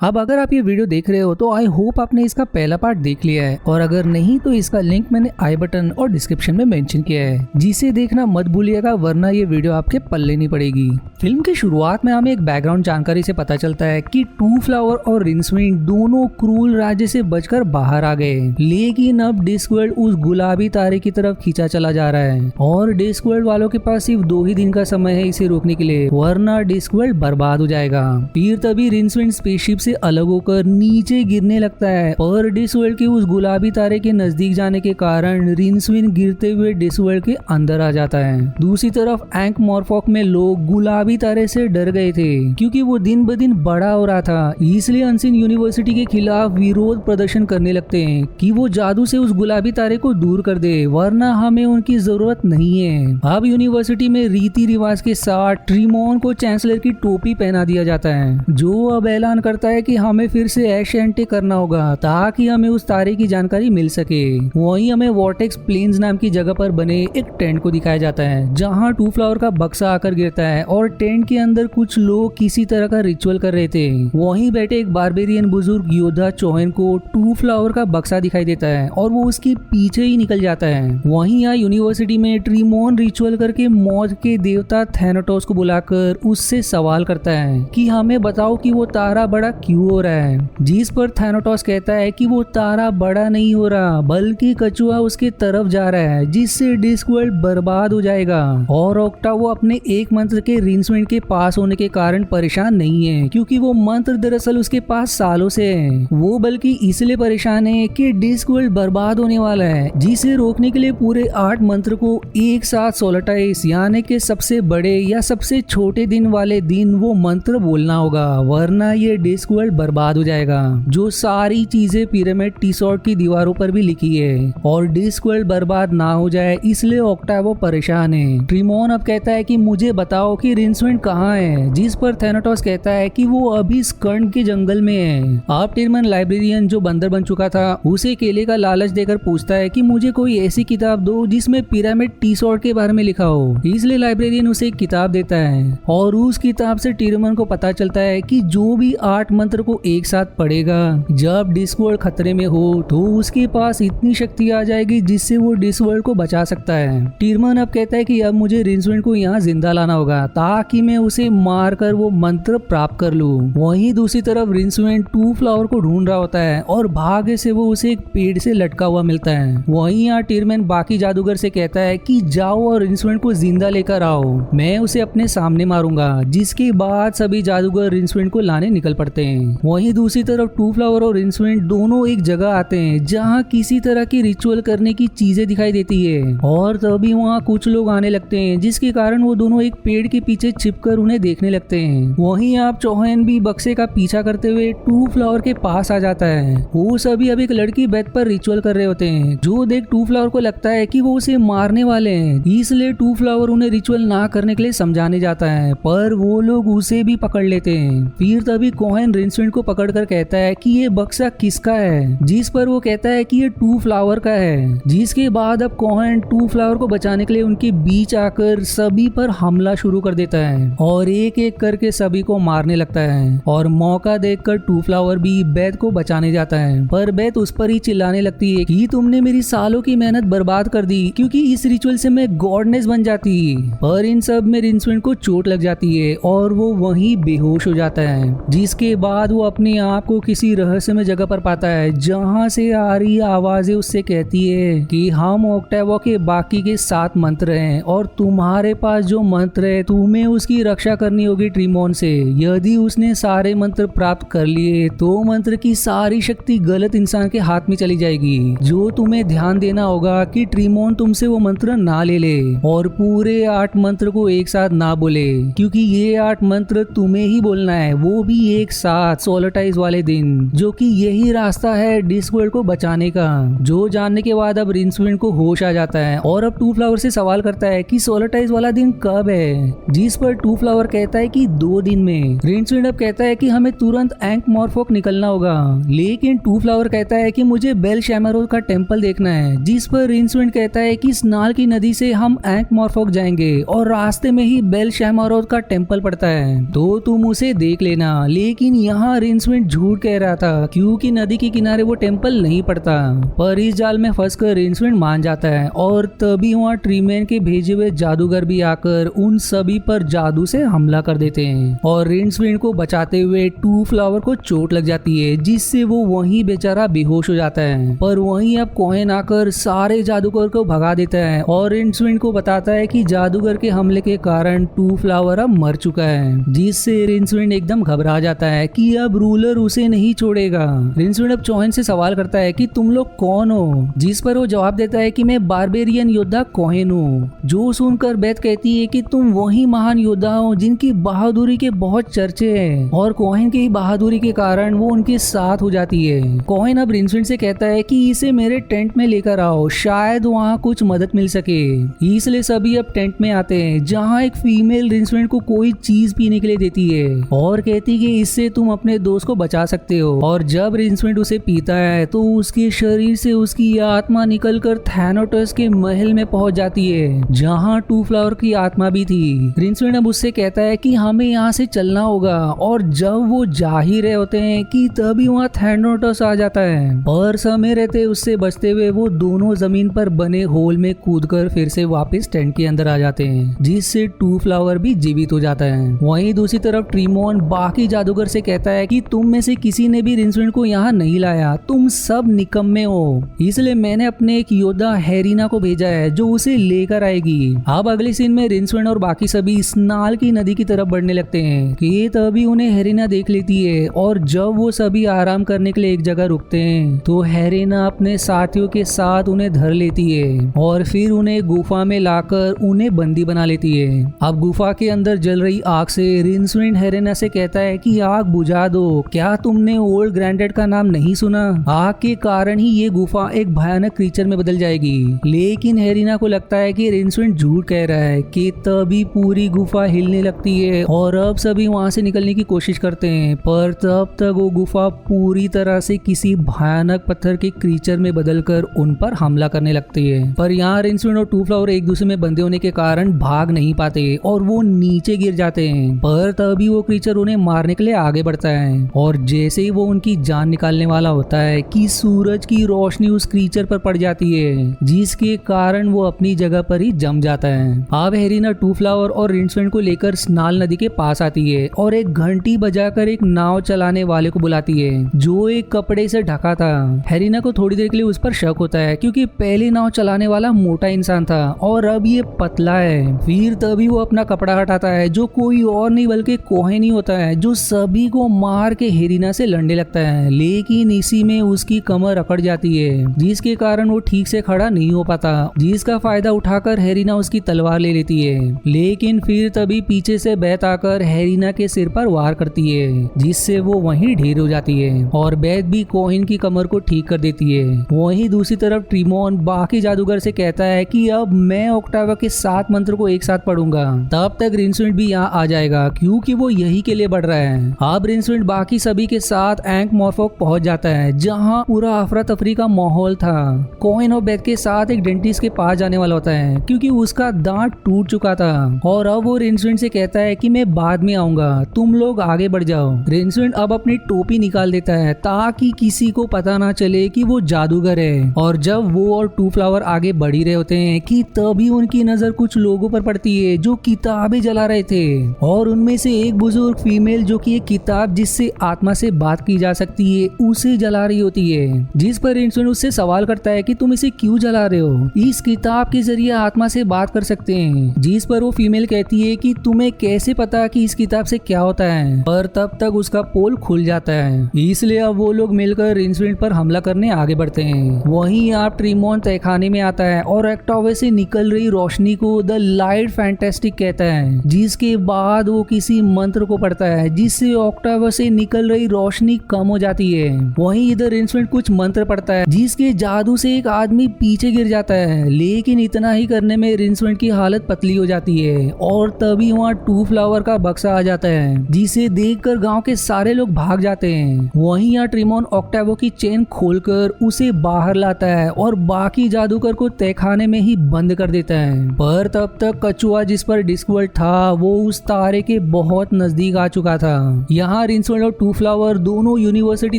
अब अगर आप ये वीडियो देख रहे हो तो आई होप आपने इसका पहला पार्ट देख लिया है, और अगर नहीं तो इसका लिंक मैंने आई बटन और डिस्क्रिप्शन में मेंशन किया है, जिसे देखना मत भूलिएगा, वरना ये वीडियो आपके पल्ले नहीं पड़ेगी। फिल्म की शुरुआत में हमें एक बैकग्राउंड जानकारी से पता चलता है कि टू फ्लावर और रिंसविंड दोनों क्रूल राज्य से बचकर बाहर आ गए, लेकिन अब डिस्कवर्ल्ड उस गुलाबी तारे की तरफ खींचा चला जा रहा है और डिस्कवर्ल्ड वालों के पास सिर्फ 2 ही दिन का समय है इसे रोकने के लिए, वरना डिस्कवर्ल्ड बर्बाद हो जाएगा। फिर तभी रिंसविंड स्पेसशिप से अलग होकर नीचे गिरने लगता है, और डिस्कवर्ल्ड के उस गुलाबी तारे के नजदीक जाने के कारण रिंसविंड गिरते हुए डिस्कवर्ल्ड के अंदर आ जाता है। दूसरी तरफ एंक मॉर्फॉक में लोग गुलाबी तारे से डर गए थे क्योंकि वो दिन ब दिन बड़ा हो रहा था, इसलिए अनसीन यूनिवर्सिटी के खिलाफ विरोध प्रदर्शन करने लगते हैं कि वो जादू से उस गुलाबी तारे को दूर कर दे, वरना हमें उनकी जरूरत नहीं है। अब यूनिवर्सिटी में रीति रिवाज के साथ ट्रीमोन को चांसलर की टोपी पहना दिया जाता है, जो अब ऐलान करता है कि हमें फिर से एशेंटे करना होगा ताकि हमें उस तारे की जानकारी मिल सके। वहीं हमें वॉर्टेक्स प्लेन्स नाम की जगह पर बने एक टेंट को दिखाया जाता है, जहां टू फ्लावर का बक्सा आकर गिरता है और टेंट के अंदर कुछ लोग किसी तरह का रिचुअल कर रहे थे। वहीं बैठे एक बारबेरियन बुजुर्ग योद्धा चोहेन को टू फ्लावर का बक्सा दिखाई देता है और वो उसके पीछे ही निकल जाता है। वहीं यहाँ यूनिवर्सिटी में ट्रीमोन रिचुअल करके मौत के देवता थैनोटोस को बुलाकर उससे सवाल करता है कि हमें बताओ कि वो तारा बड़ा क्यों हो रहा है, जिस पर थैनोटोस कहता है कि वो तारा बड़ा नहीं हो रहा बल्कि कछुआ उसके तरफ जा रहा है, जिससे डिस्कवर्ल्ड बर्बाद हो जाएगा। और ऑक्टावो अपने एक मंत्र के रिंसविंड के पास होने के कारण परेशान नहीं है, क्योंकि वो मंत्र दरअसल उसके पास सालों से है। वो बल्कि इसलिए परेशान है कि डिस्कवर्ल्ड बर्बाद होने वाला है, जिसे रोकने के लिए पूरे 8 मंत्र को एक साथ सोलटाइस यानी कि सबसे बड़े या सबसे छोटे दिन वाले दिन वो मंत्र बोलना होगा, वरना ये डिस्कवर्ल्ड बर्बाद हो जाएगा। जो सारी चीजें पिरामिड टीसॉर्ट की दीवारों पर भी लिखी है, और डिस्कवर्ल्ड बर्बाद ना हो जाए इसलिए ऑक्टावो परेशान है। ट्रीमोन अब कहता है कि मुझे बताओ कि रिंसविंड कहाँ है, जिस पर थैनोटोस कहता है कि वो अभी स्कंड के जंगल में है। अब टिरमन लाइब्रेरियन जो बंदर बन चुका था उसे केले का लालच देकर पूछता है कि मुझे कोई ऐसी किताब दो जिसमें पिरामिड टीसॉर्ट के बारे में लिखा हो। इसलिए लाइब्रेरियन उसे एक किताब देता है, और उस किताब से टिरमन को पता चलता है कि जो भी 8 मंत्र को एक साथ पढ़ेगा, जब डिस्कवर्ल्ड खतरे में हो तो उसके पास इतनी शक्ति आ जाएगी जिससे वो डिस्कवर्ल्ड को बचा सकता है। टिरमन अब कहता है कि अब मुझे रिंसविंड को यहाँ जिंदा लाना होगा ताकि मैं उसे मारकर वो मंत्र प्राप्त कर लूं। वहीं दूसरी तरफ रिंसविंड टू फ्लावर को ढूंढ रहा होता है और भाग्य से वो उसे एक पेड़ से लटका हुआ मिलता है। वहीं यहाँ टिरमन बाकी जादूगर से कहता है कि जाओ और रिंसविंड को जिंदा लेकर आओ, मैं उसे अपने सामने मारूंगा। जिसके बाद सभी जादूगर रिंसविंड को लाने निकल पड़ते हैं। वहीं दूसरी तरफ टू फ्लावर और रिंसविंड दोनों एक जगह आते हैं जहाँ किसी तरह की रिचुअल करने की चीजें दिखाई देती है, और तभी वहाँ कुछ लोग आने लगते हैं, जिसके कारण वो दोनों एक पेड़ के पीछे छिपकर उन्हें देखने लगते हैं। वहीं आप चौहान भी बक्से का पीछा करते हुए टू फ्लावर के पास आ जाता है। वो सभी अब एक लड़की बेड पर रिचुअल कर रहे होते हैं, जो देख टू फ्लावर को लगता है कि वो उसे मारने वाले हैं, इसलिए टू फ्लावर उन्हें रिचुअल ना करने के लिए समझाने जाता है, पर वो लोग उसे भी पकड़ लेते हैं। फिर तभी कोहेन रिंसविंड को पकड़कर कहता है कि ये बक्सा किसका है, जिस पर वो कहता है कि ये टू फ्लावर का है। जिसके बाद अब कोहेन टू फ्लावर को बचाने के लिए उनके बीच आकर सभी पर हमला शुरू कर देता है और एक एक करके सभी को मारने लगता है। और मौका देखकर टू फ्लावर भी बेथ को बचाने जाता है, पर बेथ उस पर ही चिल्लाने लगती है कि तुमने मेरी सालों की मेहनत बर्बाद कर दी, क्योंकि इस रिचुअल से मैं गॉडनेस बन जाती। पर इन सब में रिंसविंड को चोट लग जाती है और वो वहीं बेहोश हो जाता है। जिसके बाद वो अपने आप को किसी रहस्यमय जगह पर पाता है, जहाँ से आ रही आवाजें उससे कहती है कि हम ऑक्टावो के बाकी के 7 मंत्र हैं, और तुम्हारे पास जो मंत्र है तुम्हें उसकी रक्षा करनी होगी ट्रीमोन से। यदि उसने सारे मंत्र प्राप्त कर लिए तो मंत्र की सारी शक्ति गलत इंसान के हाथ में चली जाएगी। जो तुम्हें ध्यान देना होगा कि ट्रीमोन तुमसे वो मंत्र ना ले ले और पूरे 8 मंत्र को एक साथ ना बोले, क्योंकि ये 8 मंत्र तुम्हें ही बोलना है, वो भी एक साथ सोलटाइज वाले दिन, जो कि यही रास्ता है डिस्कवर्ल्ड को बचाने का। जो जानने के बाद अब रिंसविंड को होश आ जाता है और अब टू फ्लावर से सवाल करता है कि सोलटाइज वाला दिन कब है, जिस पर टू फ्लावर कहता है कि 2 दिन में। रिंसविंड अब कहता है कि हमें तुरंत एंक मॉर्फॉक निकलना होगा, लेकिन टू फ्लावर कहता है कि मुझे बेल शैमरोद का टेम्पल देखना है। जिस पर रिंसविंड कहता है कि स्नाल की नदी से हम एंक मॉर्फॉक जाएंगे और रास्ते में ही बेल शैमरोद का टेम्पल पड़ता है, तो तुम उसे देख लेना, लेकिन यहाँ रिंसविंड झूठ कह रहा था क्योंकि नदी के किनारे वो टेम्पल नहीं पड़ता। पर इस जाल में फंसकर रिंसविंड मान जाता है और तभी वहाँ ट्रीमैन के भेजे हुए जादूगर भी आकर उन सभी पर जादू से हमला कर देते हैं और रिंसविंड को बचाते हुए टू फ्लावर को चोट लग जाती है जिससे वो वहीं बेचारा बेहोश हो जाता है। पर वहीं अब कोहेन आकर सारे जादूगर को भगा देता है और रिंसविंड को बताता है कि जादूगर के हमले के कारण टू फ्लावर अब मर चुका है, जिससे रिंसविंड एकदम घबरा जाता है कि अब रूलर उसे नहीं छोड़ेगा। रिंसविंड अब कोहेन से सवाल करता है कि तुम लोग कौन हो, जिस पर वो जवाब देता है कि मैं बारबेरियन योद्धा कोहेन हूँ। जो सुनकर बेथ कहती है कि तुम वही महान योद्धा हो जिनकी बहादुरी के बहुत चर्चे हैं और कोहेन की बहादुरी के कारण वो उनके साथ हो जाती है। कोहेन अब रिंसविंड से कहता है कि इसे मेरे टेंट में लेकर आओ, शायद वहाँ कुछ मदद मिल सके। इसलिए सभी अब टेंट में आते हैं जहाँ एक फीमेल रिंसविंड को कोई चीज पीने के लिए देती है और कहती कि इससे तुम अपने दोस्त को बचा सकते हो। और जब रिंसविंड उसे पीता है तो उसके शरीर से उसकी आत्मा निकलकर थैनोटस के महल में पहुंच जाती है जहाँ टू फ्लावर की आत्मा भी थी। रिंसविंड अब उससे कहता है कि हमें यहाँ से चलना होगा और जब वो जा ही रहे होते हैं कि तभी वहाँ थैनोटस आ जाता है और समय रहते उससे बचते हुए वो दोनों जमीन पर बने होल में कूदकर फिर से वापस टेंट के अंदर आ जाते हैं, जिससे टू फ्लावर भी जीवित हो जाता है। वहीं दूसरी तरफ ट्रीमोन बाकी जादूगर से कहता है कि तुम में से किसी ने भी रिंसविंड को यहाँ नहीं लाया, तुम सब निकम्मे हो, इसलिए मैंने अपने एक योद्धा हेरिना को भेजा है जो उसे लेकर आएगी। अब अगले सीन में रिंसविंड और बाकी सभी स्नाल की नदी की तरफ बढ़ने लगते हैं कि तभी उन्हें हेरिना देख लेती है और जब वो सभी आराम करने के लिए एक जगह रुकते हैं तो हेरिना अपने साथियों के साथ उन्हें धर लेती है और फिर उन्हें गुफा में लाकर उन्हें बंदी बना लेती है। अब गुफा के अंदर जल रही आग से रिंसविंड हेरिना से कहता है कि आग बुझा दो, क्या तुमने ओल्ड ग्रैंडेड का नाम नहीं सुना? आग के कारण ही ये गुफा एक भयानक क्रीचर में बदल जाएगी। लेकिन हेरिना को लगता है कि रिंसविंड झूठ कह रहा है कि तभी पूरी गुफा हिलने लगती है और अब सभी वहां से निकलने की कोशिश करते हैं, पर तब तक वो गुफा पूरी तरह से किसी भयानक पत्थर के क्रीचर में बदलकर उन पर हमला करने लगती है। पर यहाँ रिंसविंड और टू फ्लावर एक दूसरे में बंधे होने के कारण भाग नहीं पाते और वो नीचे गिर जाते हैं, पर तभी वो क्रीचर उन्हें मारने के लिए आगे बढ़ता है और जैसे ही वो उनकी जान निकालने वाला होता है कि सूरज की रोशनी उस क्रीचर पर पड़ जाती है, जिसके कारण वो अपनी जगह पर ही जम जाता है। अब हेरिना टू फ्लावर और रिंसविंड को लेकर स्नाल नदी के पास आती है और एक घंटी बजाकर एक नाव चलाने वाले को बुलाती है जो एक कपड़े से ढका था। हेरिना को थोड़ी देर के लिए उस पर शक होता है क्योंकि पहले नाव चलाने वाला मोटा इंसान था और अब ये पतला है। फिर तभी वो अपना कपड़ा हटाता है जो कोई और नहीं बल्कि कोहेन ही होता है जो सभी को मार के हेरिना से लड़ने लगता है, लेकिन इसी में उसकी कमर अकड़ जाती है जिसके कारण वो ठीक से खड़ा नहीं हो पाता, जिसका फायदा उठाकर हेरिना उसकी तलवार ले लेती है। लेकिन फिर तभी पीछे से बेथ आकर हेरिना के सिर पर वार करती है जिससे वो वहीं ढेर हो जाती है और बेथ भी कोहेन की कमर को ठीक कर देती है। वहीं दूसरी तरफ ट्रीमोन बाकी जादूगर से कहता है कि अब मैं ऑक्टावा के 7 मंत्र को एक साथ पढ़ूंगा, तब तक रिंसविंड भी यहाँ आ जाएगा क्योंकि वो यही के लिए बढ़ रहा है। अब रिंसविंड बाकी सभी के साथ एंक मॉर्फोक पहुंच जाता है जहाँ पूरा अफरा तफरी का माहौल था। कोहेन और बेथ के साथ एक डेंटिस्ट के पास जाने वाला होता है क्योंकि उसका दांत टूट चुका था और अब वो रिंसविंड से कहता है कि मैं बाद में आऊंगा, तुम लोग आगे बढ़ जाओ। रिंसविंड अब अपनी टोपी निकाल देता है ताकि किसी को पता ना चले कि वो जादूगर है और जब वो और टू फ्लावर आगे बढ़ ही रहे होते हैं कि तभी उनकी नजर कुछ लोगों पर पड़ती है जो किताबें जला रहे थे और उनमें से एक बुजुर्ग फीमेल जो कि एक किताब जिससे आत्मा से बात की जा सकती है उसे जला रही होती है, जिस पर रिंसविंड उससे सवाल करता है कि तुम इसे क्यों जला रहे हो, इस किताब के जरिए आत्मा से बात कर सकते हैं। जिस पर वो फीमेल कहती है कि तुम्हें कैसे पता कि इस किताब से क्या होता है, पर तब तक उसका पोल खुल जाता है, इसलिए अब वो लोग मिलकर रिंसविंड पर हमला करने आगे बढ़ते हैं। वहीं आप ट्रीमोन तहखाने में आता है और ऑक्टावा से निकल रही रोशनी को द लाइट फैंटास्टिक कहता है, जिसके बाद वो किसी मंत्र को पढ़ता है जिससे ऑक्टावा से निकल रही रोशनी कम हो जाती है। वहीं इधर रिंसविंड कुछ मंत्र पढ़ता है जिसके जादू से एक आदमी पीछे गिर जाता है, लेकिन इतना ही करने में रिंसविंड की हालत पतली हो जाती है और तभी वहाँ टू फ्लावर का बक्सा आ जाता है जिसे देखकर गांव के सारे लोग भाग जाते हैं। वहीं यहाँ ट्रीमोन ऑक्टावा की चेन खोलकर उसे बाहर लाता है और बाकी जादूगर को तहखाने में ही बंद कर देता है, पर तब तक कछुआ जिस पर डिस्कवर्ल्ड था वो उस तारे के बहुत नजदीक आ चुका था। यहाँ यहाँ रिंसविंड और टू फ्लावर दोनों यूनिवर्सिटी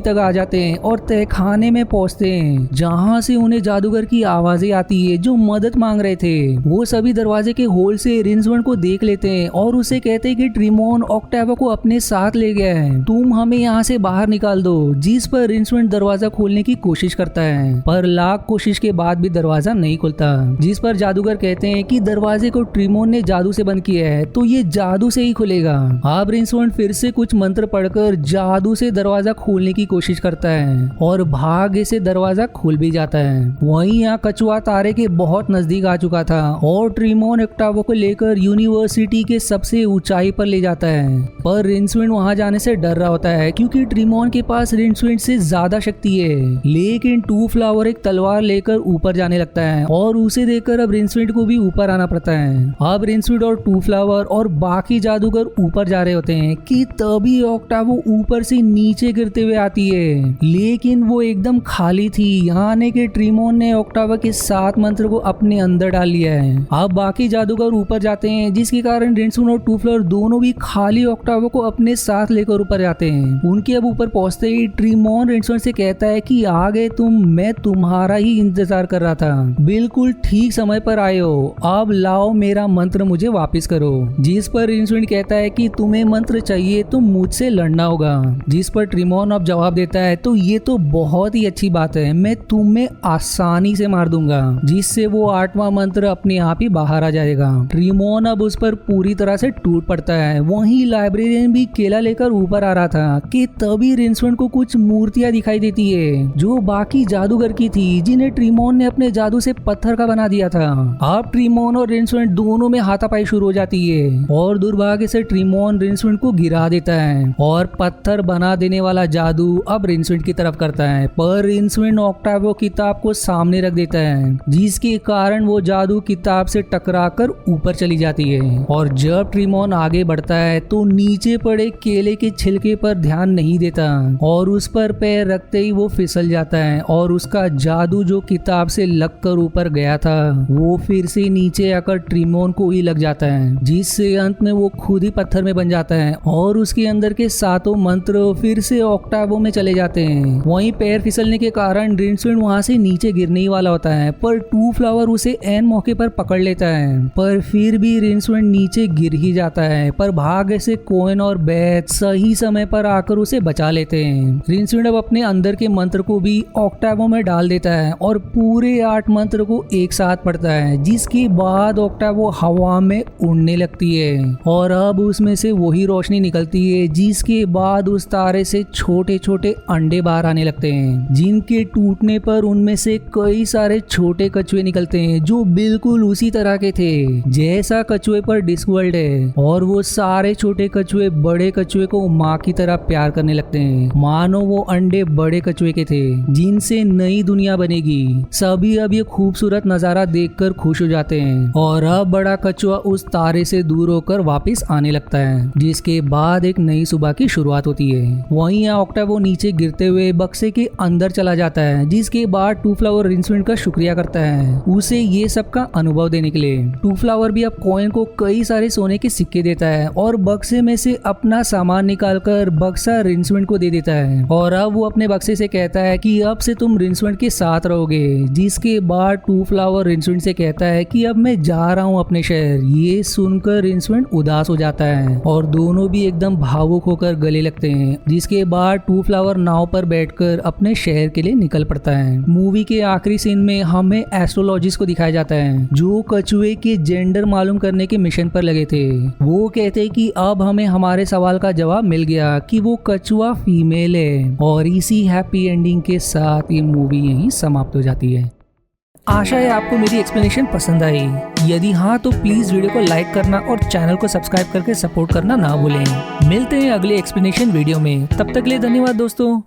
तक आ जाते हैं और तहखाने में पहुंचते हैं, जहाँ से उन्हें जादूगर की आवाजें आती है जो मदद मांग रहे थे। वो सभी दरवाजे के होल से रिंसविंड को देख लेते हैं और उसे कहते हैं कि ट्रिमोन ऑक्टावा को अपने साथ ले गया है, तुम हमें यहाँ से बाहर निकाल दो। जिस पर रिंसविंड दरवाजा खोलने की कोशिश करता है, पर लाख कोशिश के बाद भी दरवाजा नहीं खुलता। जिस पर जादूगर कहते हैं कि दरवाजे को ट्रिमोन ने जादू से बंद किया है, तो ये जादू से ही खुलेगा। अब रिंसविंड फिर से कुछ मंत्र पढ़कर जादू से दरवाजा खोलने की कोशिश करता है और भाग्य से दरवाजा खुल भी जाता है। वहीं यहाँ कछुआ तारे के बहुत नजदीक आ चुका था और ट्रिमोन ऑक्टावा को लेकर यूनिवर्सिटी के सबसे ऊंचाई पर ले जाता है, पर रिंसविंड वहां जाने से डर रहा होता है क्योंकि ट्रिमोन के पास रिंसविंड से ज्यादा शक्ति है। लेकिन टू फ्लावर एक तलवार लेकर ऊपर जाने लगता है और उसे देखकर अब रिंसविंड को भी ऊपर आना पड़ता है। अब रिंसविंड और टू फ्लावर और बाकी जादूगर ऊपर जा रहे होते हैं कि तभी ऑक्टावा ऊपर से नीचे गिरते हुए आती है, लेकिन वो एकदम खाली थी। यहाँ आने के ट्रिमोन ने ऑक्टावा के 7 मंत्र को अपने अंदर डाल लिया है। अब बाकी जादूगर ऊपर जाते हैं, जिसके कारण रिंसविंड और टू फ्लावर दोनों भी खाली ऑक्टावा को अपने साथ लेकर ऊपर जाते हैं। उनके अब ऊपर पहुंचते ही ट्रिमोन रिंसविंड से कहता है कि आ गए तुम, मैं तुम्हारा ही इंतजार कर रहा था, बिल्कुल ठीक समय पर आए हो, अब लाओ मेरा मंत्र मुझे वापस करो। जिस पर रिंसविंड कहता है कि तुम्हें मंत्र चाहिए तो मुझसे लड़ना होगा। जिस पर ट्रिमोन अब जवाब देता है तो ये तो बहुत ही अच्छी बात है, मैं तुम्हें आसानी से मार दूंगा, जिससे वो 8वां मंत्र अपने आप ही बाहर आ जाएगा। ट्रिमोन अब उस पर पूरी तरह से टूट पड़ता है। वहीं लाइब्रेरियन भी केला लेकर ऊपर आ रहा था कि तभी रिंसविंड को कुछ मूर्तियां दिखाई देती है जो बाकी जादूगर की थी, जिन्हें ट्रिमोन ने अपने जादू से पत्थर का बना दिया था। अब ट्रिमोन और रिंसविंड दोनों में हाथापाई शुरू हो जाती है और दुर्भाग्य से ट्रिमोन रिंसविंड को गिरा देता है और पत्थर बना देने वाला जादू अब रिंसविंड की तरफ करता है, पर रिंसविंड ऑक्टावा किताब को सामने रख देता है, जिसके कारण वो जादू किताब से टकराकर ऊपर चली जाती है। और जब ट्रिमोन आगे बढ़ता है तो नीचे पड़े केले के छिलके पर ध्यान नहीं देता और उस पर पैर रखते ही वो फिसल जाता है और उसका जादू जो किताब से लगकर ऊपर गया था वो फिर से नीचे आकर ट्रिमोन को ही लग जाता है, जिससे अंत में वो खुद ही पत्थर में बन जाता है और उसके अंदर के 7 मंत्र फिर से ऑक्टावो में चले जाते हैं। वहीं पैर फिसलने के कारण रिंसविंड वहां से नीचे गिरने ही वाला होता है, पर टू फ्लावर उसे एन मौके पर पकड़ लेता है, पर फिर भी रिंसविंड नीचे गिर ही जाता है। पर भाग्य से कोएन और बेथ सही समय पर आकर उसे बचा लेते हैं। रिंसविंड अब अपने अंदर के मंत्र को भी ऑक्टावो में डाल देता है और पूरे 8 मंत्र को एक साथ पढ़ता है, जिसके बाद ऑक्टावो हवा में उड़ने लगती है और अब उसमें से वही रोशनी निकलती है, जिसके बाद उस तारे से छोटे छोटे अंडे बाहर आने लगते हैं, जिनके टूटने पर उनमें से कई सारे छोटे कछुए निकलते हैं जो बिल्कुल उसी तरह के थे जैसा कछुए पर डिस्कवर्ल्ड है। और वो सारे छोटे कछुए बड़े कछुए को माँ की तरह प्यार करने लगते हैं, मानो वो अंडे बड़े कछुए के थे जिनसे नई दुनिया बनेगी। सभी अब ये खूबसूरत नजारा देखकर खुश हो जाते हैं और अब बड़ा कछुआ उस तारे से दूर होकर वापस आने लगता है, जिसके बाद एक नई सुबह की शुरुआत होती है। वहीं यहाँ ऑक्टावो नीचे गिरते हुए बक्से के अंदर चला जाता है, जिसके बाद टू फ्लावर रिंसविंड का शुक्रिया करता है उसे ये सब का अनुभव देने के लिए। टू फ्लावर भी अब कोएन को कई सारे सोने के सिक्के देता है और बक्से में से अपना सामान निकालकर बक्सा रिंसविंड को दे देता है और अब वो अपने बक्से से कहता है कि अब से तुम रिंसविंड के साथ रहोगे। जिसके बाद टू फ्लावर रिंसविंड से कहता है कि अब मैं जा रहा हूँ अपने शहर। ये सुनकर रिंसविंड उदास हो जाता है और दोनों भी एकदम भावुक होकर गले लगते हैं। जिसके बाद टू फ्लावर नाव पर बैठकर अपने शहर के लिए निकल पड़ता है। मूवी के आखिरी सीन में हमें एस्ट्रोलॉजिस्ट को दिखाया जाता है जो कछुए के जेंडर मालूम करने के मिशन पर लगे थे। वो कहते कि अब हमें हमारे सवाल का जवाब मिल गया कि वो कछुआ फीमेल है और इसी हैप्पी एंडिंग के साथ ये मूवी यहीं समाप्त हो जाती है। आशा है आपको मेरी एक्सप्लेनेशन पसंद आई। यदि हाँ तो प्लीज वीडियो को लाइक करना और चैनल को सब्सक्राइब करके सपोर्ट करना ना भूलें। मिलते हैं अगले एक्सप्लेनेशन वीडियो में, तब तक के लिए धन्यवाद दोस्तों।